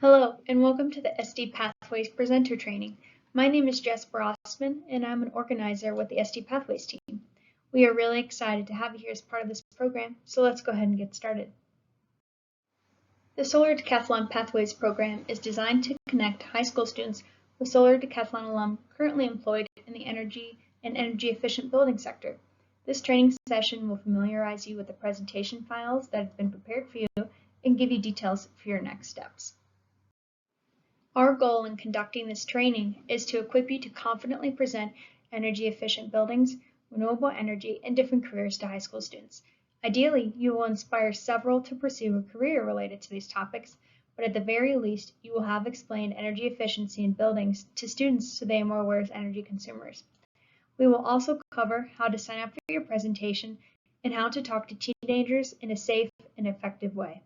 Hello, and welcome to the SD Pathways presenter training. My name is Jess Brossman, and I'm an organizer with the SD Pathways team. We are really excited to have you here as part of this program, so let's go ahead and get started. The Solar Decathlon Pathways program is designed to connect high school students with solar decathlon alum currently employed in the energy and energy-efficient building sector. This training session will familiarize you with the presentation files that have been prepared for you and give you details for your next steps. Our goal in conducting this training is to equip you to confidently present energy-efficient buildings, renewable energy, and different careers to high school students. Ideally, you will inspire several to pursue a career related to these topics, but at the very least, you will have explained energy efficiency in buildings to students so they are more aware as energy consumers. We will also cover how to sign up for your presentation and how to talk to teenagers in a safe and effective way.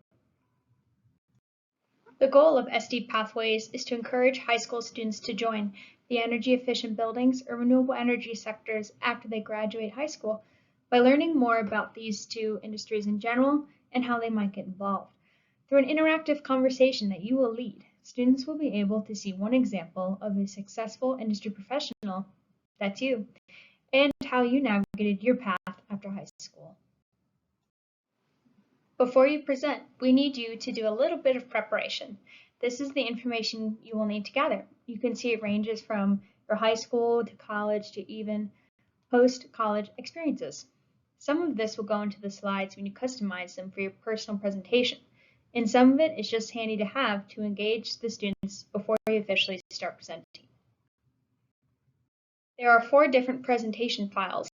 The goal of SD Pathways is to encourage high school students to join the energy-efficient buildings or renewable energy sectors after they graduate high school by learning more about these two industries in general and how they might get involved. Through an interactive conversation that you will lead, students will be able to see one example of a successful industry professional, that's you, and how you navigated your path after high school. Before you present, we need you to do a little bit of preparation. This is the information you will need to gather. You can see it ranges from your high school to college to even post-college experiences. Some of this will go into the slides when you customize them for your personal presentation, and some of it is just handy to have to engage the students before you officially start presenting. There are 4 different presentation files,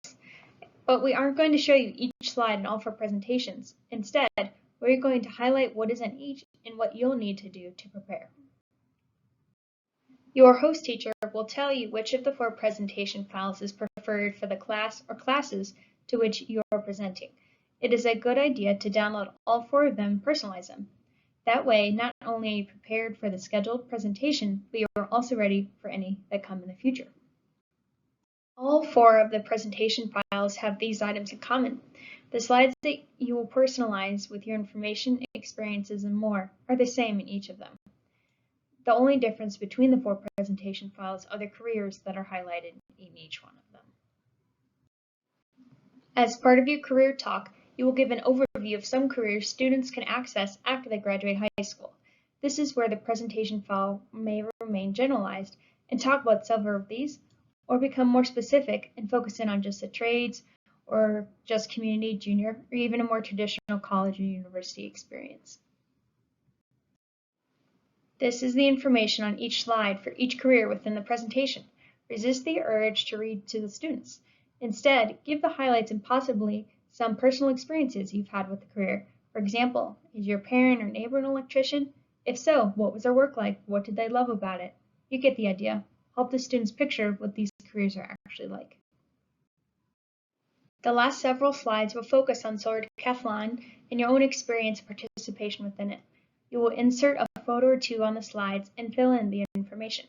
but we aren't going to show you each slide in all 4 presentations. Instead, we're going to highlight what is in each and what you'll need to do to prepare. Your host teacher will tell you which of the 4 presentation files is preferred for the class or classes to which you are presenting. It is a good idea to download all 4 of them and personalize them. That way, not only are you prepared for the scheduled presentation, but you are also ready for any that come in the future. All 4 of the presentation files have these items in common. The slides that you will personalize with your information, experiences, and more are the same in each of them. The only difference between the 4 presentation files are the careers that are highlighted in each one of them. As part of your career talk, you will give an overview of some careers students can access after they graduate high school. This is where the presentation file may remain generalized and talk about several of these, or become more specific and focus in on just the trades or just community, junior, or even a more traditional college or university experience. This is the information on each slide for each career within the presentation. Resist the urge to read to the students. Instead, give the highlights and possibly some personal experiences you've had with the career. For example, is your parent or neighbor an electrician? If so, what was their work like? What did they love about it? You get the idea. Help the students picture what these careers are actually like. The last several slides will focus on solar decathlon and your own experience and participation within it. You will insert a photo or 2 on the slides and fill in the information.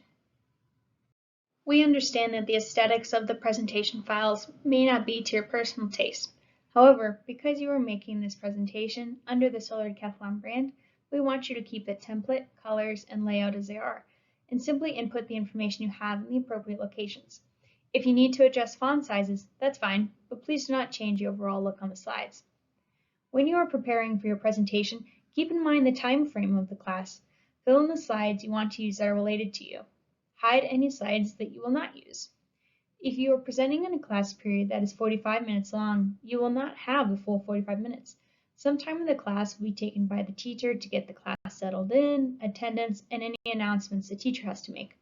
We understand that the aesthetics of the presentation files may not be to your personal taste. However, because you are making this presentation under the Solar Decathlon brand, we want you to keep the template, colors, and layout as they are, and simply input the information you have in the appropriate locations. If you need to adjust font sizes, that's fine, but please do not change the overall look on the slides. When you are preparing for your presentation, keep in mind the time frame of the class. Fill in the slides you want to use that are related to you. Hide any slides that you will not use. If you are presenting in a class period that is 45 minutes long, you will not have the full 45 minutes. Some time in the class will be taken by the teacher to get the class settled in, attendance, and any announcements the teacher has to make.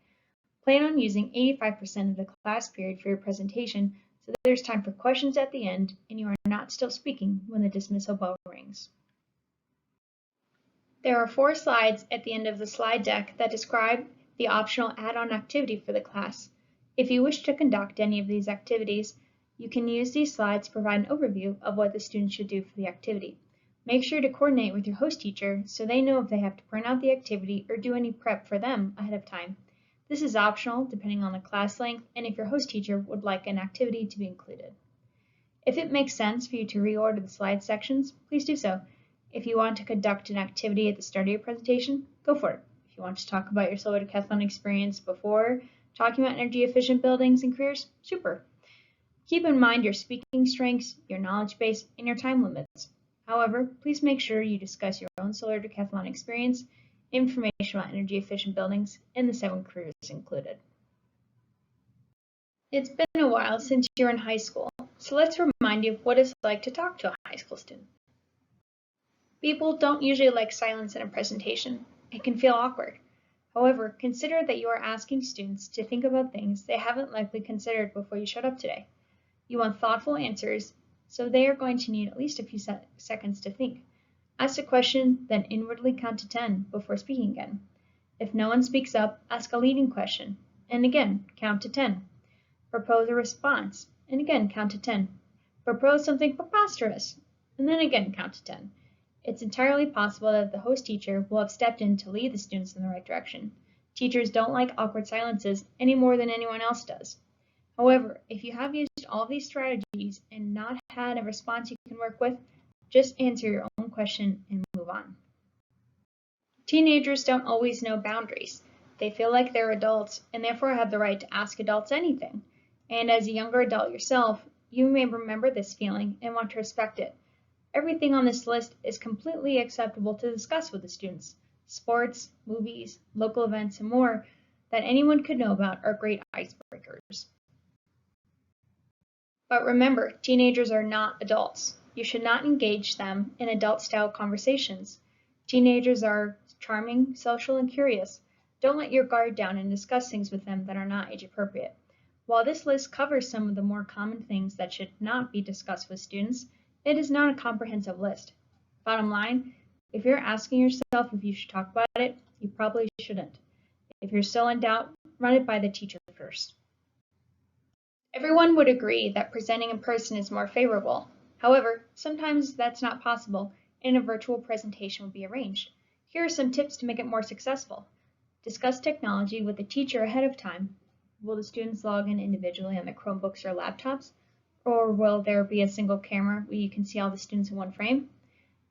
Plan on using 85% of the class period for your presentation so that there's time for questions at the end and you are not still speaking when the dismissal bell rings. There are 4 slides at the end of the slide deck that describe the optional add-on activity for the class. If you wish to conduct any of these activities, you can use these slides to provide an overview of what the students should do for the activity. Make sure to coordinate with your host teacher so they know if they have to print out the activity or do any prep for them ahead of time. This is optional depending on the class length and if your host teacher would like an activity to be included. If it makes sense for you to reorder the slide sections, please do so. If you want to conduct an activity at the start of your presentation, go for it. If You want to talk about your solar decathlon experience before talking about energy efficient buildings and careers? Super. Keep in mind your speaking strengths, your knowledge base, and your time limits. However, please make sure you discuss your own solar decathlon experience, information about energy efficient buildings, and the 7 careers included. It's been a while since you were in high school, so let's remind you of what it's like to talk to a high school student. People don't usually like silence in a presentation. It can feel awkward. However, consider that you are asking students to think about things they haven't likely considered before you showed up today. You want thoughtful answers, so they are going to need at least a few seconds to think. Ask a question, then inwardly count to 10 before speaking again. If no one speaks up, ask a leading question, and again, count to 10. Propose a response, and again, count to 10. Propose something preposterous, and then again, count to 10. It's entirely possible that the host teacher will have stepped in to lead the students in the right direction. Teachers don't like awkward silences any more than anyone else does. However, if you have used all these strategies and not had a response you can work with, just answer your own question and move on. Teenagers don't always know boundaries. They feel like they're adults and therefore have the right to ask adults anything. And as a younger adult yourself, you may remember this feeling and want to respect it. Everything on this list is completely acceptable to discuss with the students. Sports, movies, local events, and more that anyone could know about are great icebreakers. But remember, teenagers are not adults. You should not engage them in adult-style conversations. Teenagers are charming, social, and curious. Don't let your guard down and discuss things with them that are not age-appropriate. While this list covers some of the more common things that should not be discussed with students, it is not a comprehensive list. Bottom line, if you're asking yourself if you should talk about it, you probably shouldn't. If you're still in doubt, run it by the teacher first. Everyone would agree that presenting in person is more favorable. However, sometimes that's not possible, and a virtual presentation will be arranged. Here are some tips to make it more successful. Discuss technology with the teacher ahead of time. Will the students log in individually on their Chromebooks or laptops? Or will there be a single camera where you can see all the students in one frame?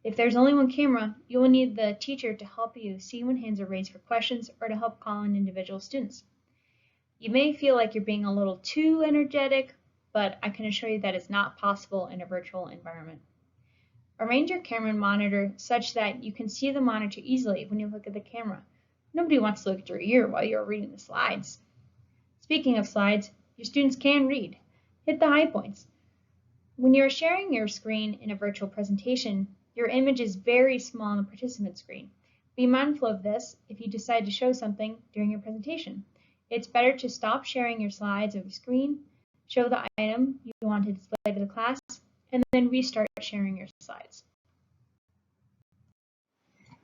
If there's only one camera, you will need the teacher to help you see when hands are raised for questions or to help call in individual students. You may feel like you're being a little too energetic, but I can assure you that it's not possible in a virtual environment. Arrange your camera and monitor such that you can see the monitor easily when you look at the camera. Nobody wants to look at your ear while you're reading the slides. Speaking of slides, your students can read. Hit the high points. When you're sharing your screen in a virtual presentation, your image is very small on the participant screen. Be mindful of this if you decide to show something during your presentation. It's better to stop sharing your slides or your screen, show the item you want to display to the class, and then restart sharing your slides.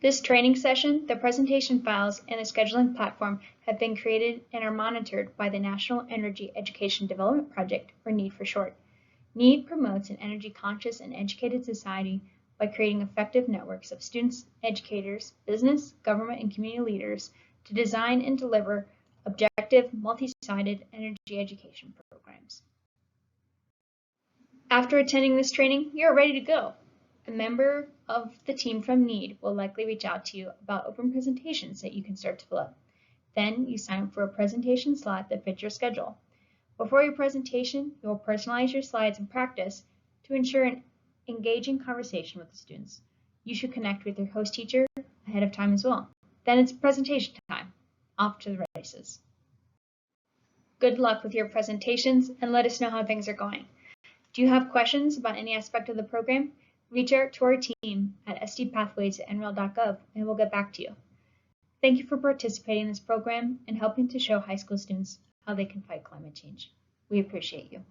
This training session, the presentation files, and the scheduling platform have been created and are monitored by the National Energy Education Development Project, or NEED for short. NEED promotes an energy-conscious and educated society by creating effective networks of students, educators, business, government, and community leaders to design and deliver objective, multi-sided energy education programs. After attending this training, you're ready to go. A member of the team from NEED will likely reach out to you about open presentations that you can start to fill up. Then you sign up for a presentation slot that fits your schedule. Before your presentation, you will personalize your slides and practice to ensure an engaging conversation with the students. You should connect with your host teacher ahead of time as well. Then it's presentation time. Off to the races. Good luck with your presentations and let us know how things are going. Do you have questions about any aspect of the program? Reach out to our team at sdpathways@nrel.gov and we'll get back to you. Thank you for participating in this program and helping to show high school students how they can fight climate change. We appreciate you.